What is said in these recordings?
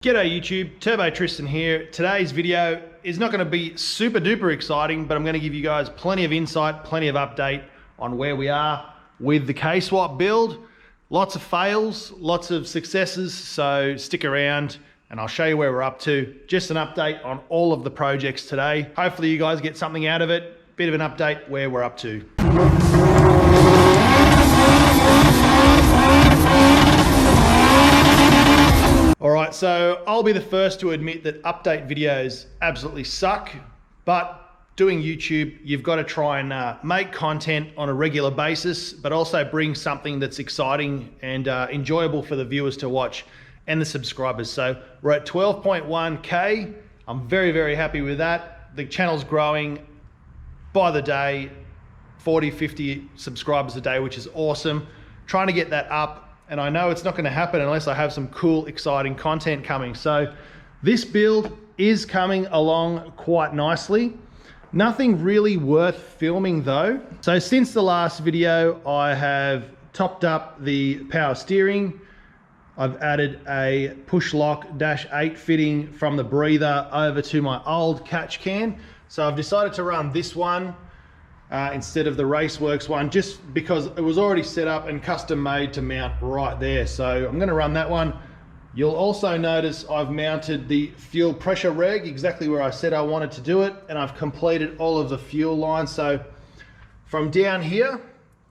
G'day YouTube, Turbo Tristan here. Today's video is not going to be super duper exciting, but I'm going to give you guys plenty of insight, plenty of update on where we are with the KSWAP build. Lots of fails, lots of successes, so stick around and I'll show you where we're up to. Just an update on all of the projects today. Hopefully you guys get something out of it. Bit of an update where we're up to. Alright, so I'll be the first to admit that update videos absolutely suck, but doing YouTube, you've got to try and make content on a regular basis, but also bring something that's exciting and enjoyable for the viewers to watch and the subscribers. So we're at 12.1K. I'm very, very happy with that. The channel's growing by the day, 40, 50 subscribers a day, which is awesome. Trying to get that up. And I know it's not going to happen unless I have some cool, exciting content coming. So this build is coming along quite nicely. Nothing really worth filming though. So since the last video, I have topped up the power steering. I've added a push lock -8 fitting from the breather over to my old catch can. So I've decided to run this one instead of the Raceworks one, just because it was already set up and custom made to mount right there. So I'm going to run that one. You'll also notice I've mounted the fuel pressure reg exactly where I said I wanted to do it, and I've completed all of the fuel lines. So from down here,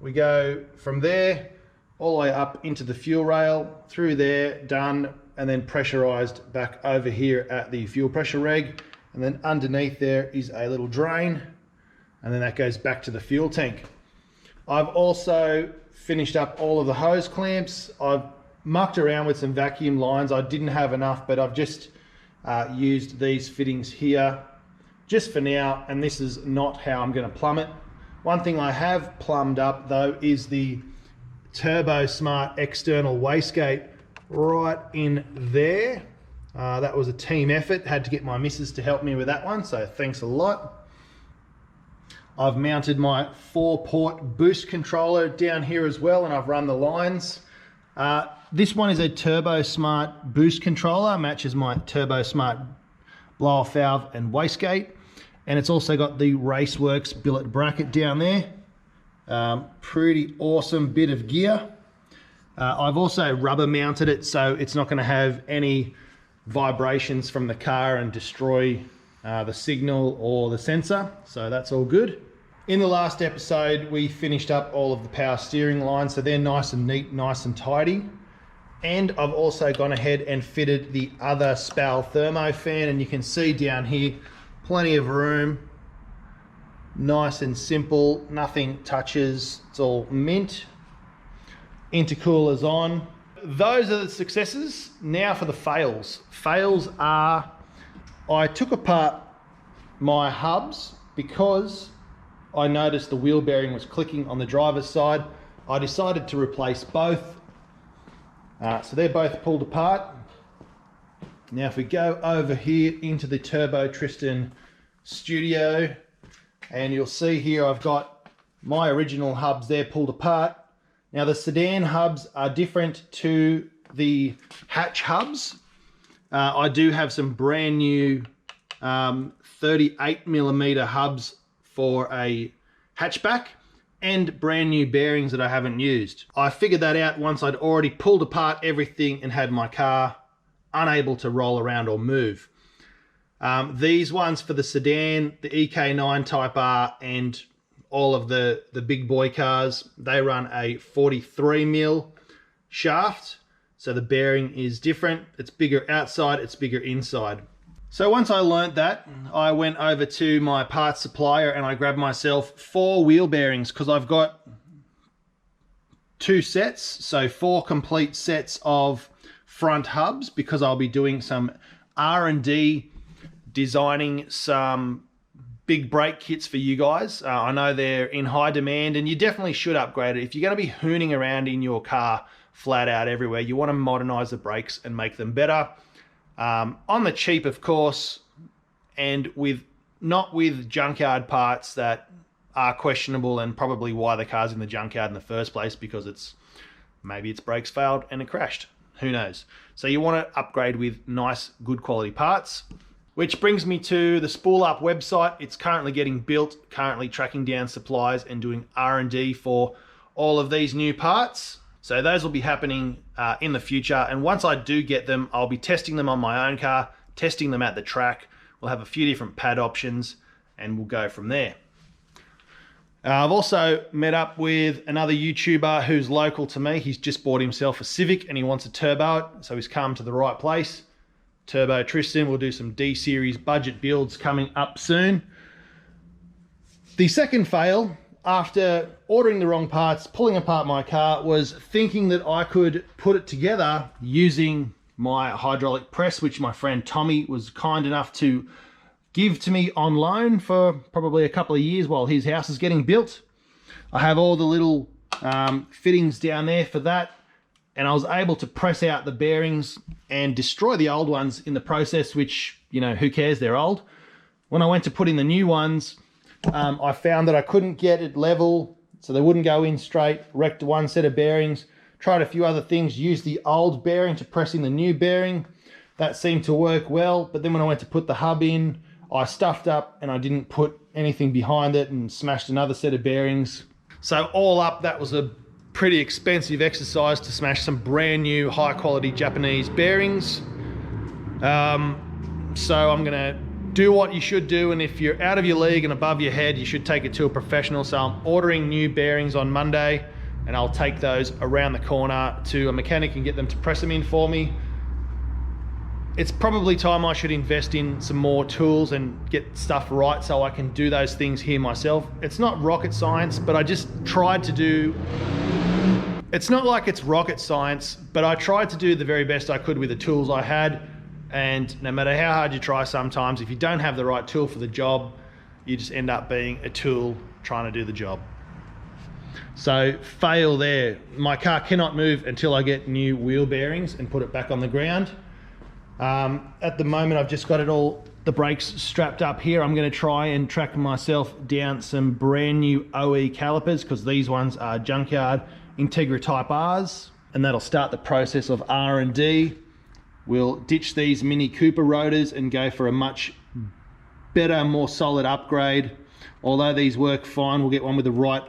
we go from there all the way up into the fuel rail, through there, done, and then pressurized back over here at the fuel pressure reg. And then underneath there is a little drain, and then that goes back to the fuel tank. I've also finished up all of the hose clamps. I've mucked around with some vacuum lines. I didn't have enough, but I've just used these fittings here just for now, and this is not how I'm going to plumb it. One thing I have plumbed up though is the Turbo Smart external wastegate right in there. That was a team effort. Had to get my missus to help me with that one, so thanks a lot. I've mounted my 4-port boost controller down here as well, and I've run the lines. This one is a Turbo Smart boost controller, matches my Turbo Smart blow-off valve and wastegate, and it's also got the Raceworks billet bracket down there. Pretty awesome bit of gear. I've also rubber mounted it so it's not going to have any vibrations from the car and destroy the signal or the sensor, so that's all good. In the last episode, we finished up all of the power steering lines, so they're nice and neat, nice and tidy. And I've also gone ahead and fitted the other SPAL thermo fan, and you can see down here, plenty of room, nice and simple, nothing touches, it's all mint. Intercooler's on. Those are the successes. Now for the fails. Fails are, I took apart my hubs because I noticed the wheel bearing was clicking on the driver's side. I decided to replace both. So they're both pulled apart. Now if we go over here into the Turbo Tristan studio, and you'll see here I've got my original hubs there pulled apart. Now the sedan hubs are different to the hatch hubs. I do have some brand new 38mm hubs for a hatchback and brand new bearings that I haven't used. I figured that out once I'd already pulled apart everything and had my car unable to roll around or move. These ones for the sedan, the EK9 Type R and all of the big boy cars, they run a 43mm shaft. So the bearing is different. It's bigger outside, it's bigger inside. So once I learnt that, I went over to my parts supplier and I grabbed myself 4 wheel bearings, because I've got 2 sets, so 4 complete sets of front hubs, because I'll be doing some R&D, designing some big brake kits for you guys. I know they're in high demand and you definitely should upgrade it. If you're going to be hooning around in your car flat out everywhere, you want to modernize the brakes and make them better. On the cheap, of course, and not with junkyard parts that are questionable, and probably why the car's in the junkyard in the first place, because maybe its brakes failed and it crashed. who knows? So you want to upgrade with nice, good quality parts. Which brings me to the Spool Up website. It's currently getting built, currently tracking down supplies and doing R&D for all of these new parts. So those will be happening in the future. And once I do get them, I'll be testing them on my own car, testing them at the track. We'll have a few different pad options and we'll go from there. I've also met up with another YouTuber who's local to me. He's just bought himself a Civic and he wants to turbo it. So he's come to the right place. Turbo Tristan. We'll do some D-series budget builds coming up soon. The second fail, after ordering the wrong parts, pulling apart my car, was thinking that I could put it together using my hydraulic press, which my friend Tommy was kind enough to give to me on loan for probably a couple of years while his house is getting built. I have all the little fittings down there for that. And I was able to press out the bearings and destroy the old ones in the process, which, you know, who cares, they're old. When I went to put in the new ones, I found that I couldn't get it level, so they wouldn't go in straight. Wrecked one set of bearings, tried a few other things, used the old bearing to press in the new bearing. That seemed to work well, but then when I went to put the hub in, I stuffed up and I didn't put anything behind it and smashed another set of bearings. So all up, that was a pretty expensive exercise to smash some brand new high quality Japanese bearings. So I'm gonna do what you should do, and if you're out of your league and above your head, you should take it to a professional. So I'm ordering new bearings on Monday and I'll take those around the corner to a mechanic and get them to press them in for me. It's probably time I should invest in some more tools and get stuff right so I can do those things here myself. It's not rocket science, but I just tried to do, it's not like it's rocket science, but I tried to do the very best I could with the tools I had. And no matter how hard you try, sometimes if you don't have the right tool for the job, you just end up being a tool trying to do the job. So fail there. My car cannot move until I get new wheel bearings and put it back on the ground. At the moment, I've just got it all, the brakes strapped up here. I'm going to try and track myself down some brand new OE calipers, because these ones are junkyard Integra Type R's, and that'll start the process of R&D. We'll ditch these Mini Cooper rotors and go for a much better, more solid upgrade. Although these work fine, we'll get one with the right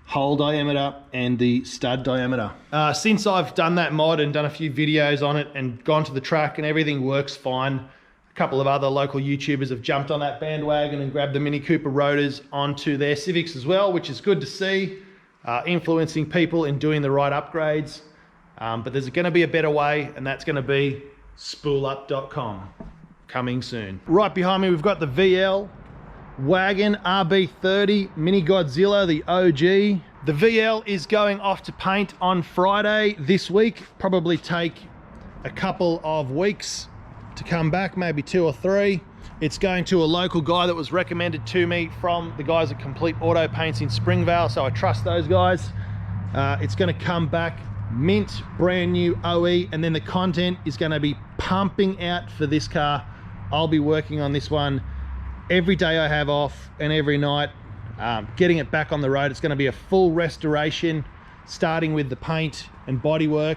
hole diameter and the stud diameter. Since I've done that mod and done a few videos on it and gone to the track and everything works fine, a couple of other local YouTubers have jumped on that bandwagon and grabbed the Mini Cooper rotors onto their Civics as well, which is good to see, influencing people in doing the right upgrades. But there's going to be a better way, and that's going to be spoolup.com, coming soon. Right behind me, we've got the VL Wagon RB30 Mini Godzilla, the OG. The VL is going off to paint on Friday this week. Probably take a couple of weeks to come back, maybe 2 or 3. It's going to a local guy that was recommended to me from the guys at Complete Auto Paints in Springvale, so I trust those guys. It's going to come back mint, brand new OE, and then the content is going to be pumping out for this car. I'll be working on this one every day I have off and every night, getting it back on the road. It's going to be a full restoration, starting with the paint and bodywork.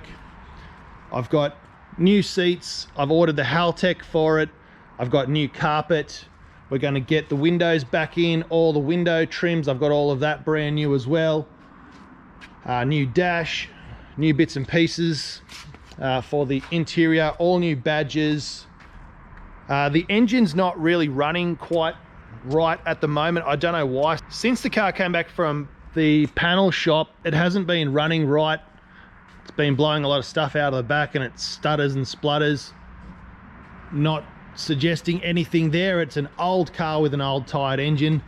I've got new seats. I've ordered the Haltech for it. I've got new carpet. We're going to get the windows back in, all the window trims. I've got all of that brand new as well. New dash, new bits and pieces for the interior, all new badges. The engine's not really running quite right at the moment. I don't know why. Since the car came back from the panel shop, it hasn't been running right. It's been blowing a lot of stuff out of the back and it stutters and splutters. Not suggesting anything there. It's an old car with an old tired engine.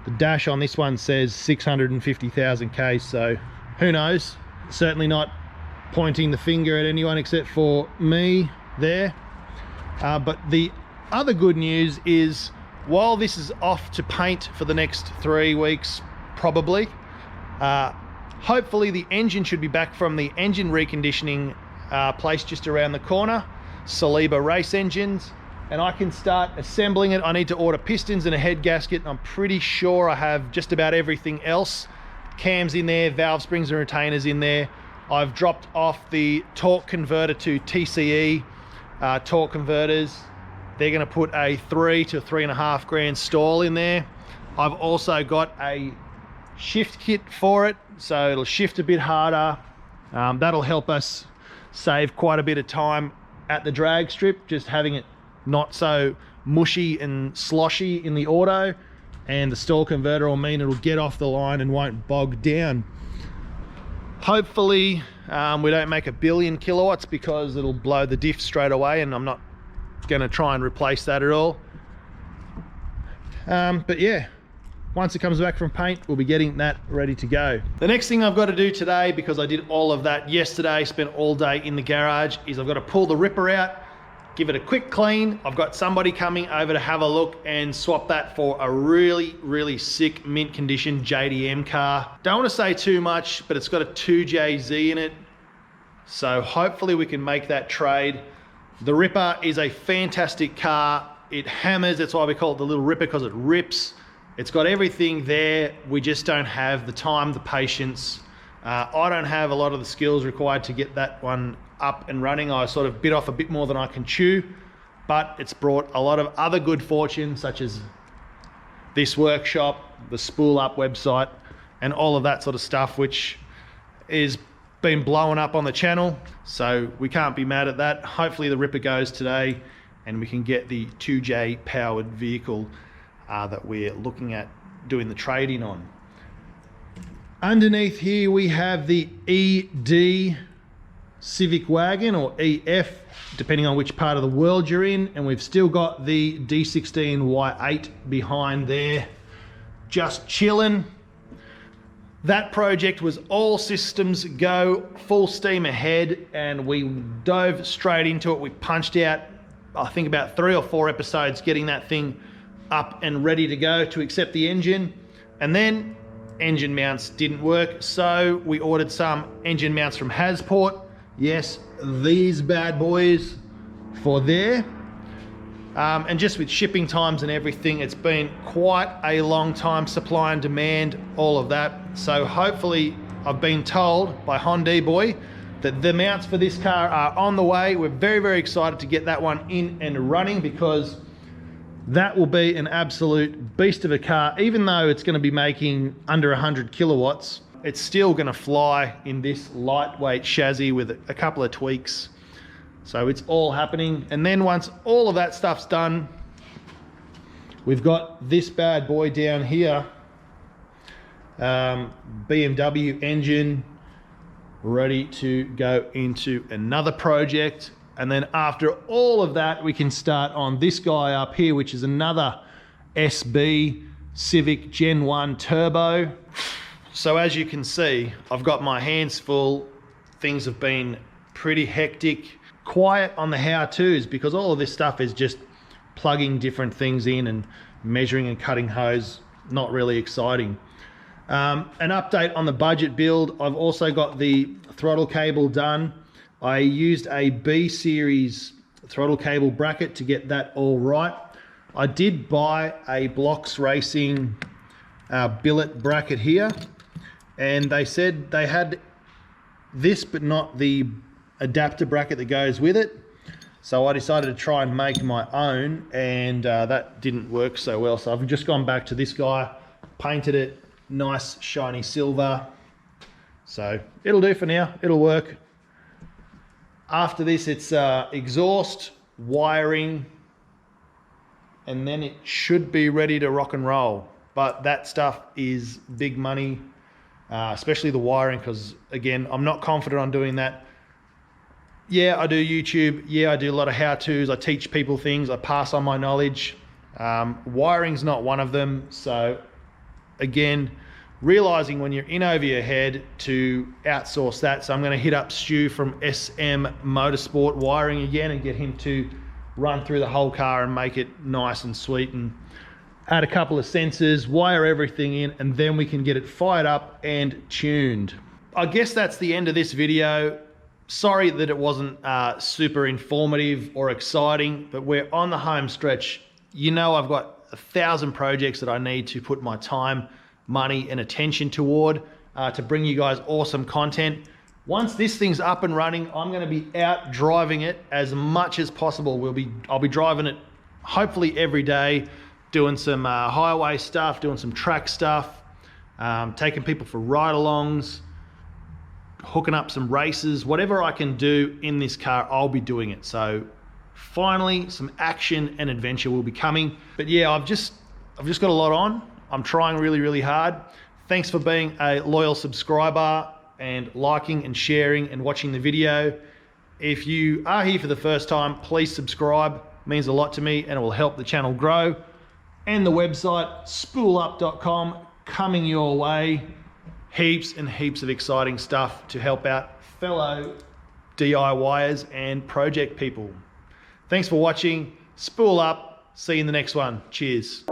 The dash on this one says 650,000 Ks, so who knows? Certainly not pointing the finger at anyone except for me there. But the other good news is, while this is off to paint for the next 3 weeks, probably, hopefully the engine should be back from the engine reconditioning place just around the corner, Saliba Race Engines, and I can start assembling it. I need to order pistons and a head gasket. I'm pretty sure I have just about everything else. Cams in there, valve springs and retainers in there. I've dropped off the torque converter to TCE torque converters. They're going to put a 3 to 3.5 grand stall in there. I've also got a shift kit for it, so it'll shift a bit harder. That'll help us save quite a bit of time at the drag strip, just having it not so mushy and sloshy in the auto, and the stall converter will mean it'll get off the line and won't bog down. Hopefully we don't make 1 billion kilowatts, because it'll blow the diff straight away, and I'm not going to try and replace that at all. But yeah, once it comes back from paint, we'll be getting that ready to go. The next thing I've got to do today, because I did all of that yesterday, spent all day in the garage, is I've got to pull the ripper out, give it a quick clean. I've got somebody coming over to have a look and swap that for a really, really sick mint condition JDM car. Don't want to say too much, but it's got a 2JZ in it, so hopefully we can make that trade. The Ripper is a fantastic car. It hammers. That's why we call it the little Ripper, because it rips. It's got everything there. We just don't have the time, the patience. I don't have a lot of the skills required to get that one up and running. I sort of bit off a bit more than I can chew, but it's brought a lot of other good fortune, such as this workshop, the Spool Up website, and all of that sort of stuff, which is been blowing up on the channel, so we can't be mad at that. Hopefully the Ripper goes today and we can get the 2J powered vehicle that we're looking at doing the trade-in on. Underneath here we have the ED Civic wagon, or EF, depending on which part of the world you're in, and we've still got the D16 Y8 behind there, just chilling. That project was all systems go, full steam ahead, and we dove straight into it. We punched out, I think, about 3 or 4 episodes getting that thing up and ready to go to accept the engine. And then engine mounts didn't work, so we ordered some engine mounts from Hasport. Yes, these bad boys for there. And just with shipping times and everything, it's been quite a long time, supply and demand, all of that. So hopefully, I've been told by Honda boy that the mounts for this car are on the way. We're very, very excited to get that one in and running, because that will be an absolute beast of a car. Even though it's going to be making under 100 kilowatts, it's still going to fly in this lightweight chassis with a couple of tweaks. So it's all happening. And then once all of that stuff's done, we've got this bad boy down here, BMW engine, ready to go into another project. And then after all of that, we can start on this guy up here, which is another SB Civic Gen 1 Turbo. So as you can see, I've got my hands full. Things have been pretty hectic. Quiet on the how-tos, because all of this stuff is just plugging different things in and measuring and cutting hose. Not really exciting. An update on the budget build. I've also got the throttle cable done. I used a B series throttle cable bracket to get that all right. I did buy a Blocks Racing billet bracket here, and they said they had this but not the adapter bracket that goes with it. So I decided to try and make my own, and that didn't work so well. So I've just gone back to this guy, painted it nice shiny silver. So it'll do for now, it'll work. After this, it's exhaust, wiring, and then it should be ready to rock and roll. But that stuff is big money, especially the wiring, because again, I'm not confident on doing that. Yeah, I do YouTube. Yeah, I do a lot of how-tos. I teach people things. I pass on my knowledge. Wiring's not one of them. So again, realizing when you're in over your head to outsource that. So I'm going to hit up Stu from SM Motorsport Wiring again and get him to run through the whole car and make it nice and sweet, and add a couple of sensors, wire everything in, and then we can get it fired up and tuned. I guess that's the end of this video. Sorry that it wasn't super informative or exciting, but we're on the home stretch. You know, I've got 1,000 projects that I need to put my time, money, and attention toward to bring you guys awesome content. Once this thing's up and running, I'm going to be out driving it as much as possible. I'll be driving it hopefully every day, doing some highway stuff, doing some track stuff, taking people for ride-alongs, hooking up some races, whatever I can do in this car, I'll be doing it. So finally, some action and adventure will be coming. But yeah, I've just got a lot on. I'm trying really, really hard. Thanks for being a loyal subscriber and liking and sharing and watching the video. If you are here for the first time, please subscribe. It means a lot to me and it will help the channel grow. And the website, spoolup.com, coming your way. Heaps and heaps of exciting stuff to help out fellow DIYers and project people. Thanks for watching. Spool Up. See you in the next one. Cheers.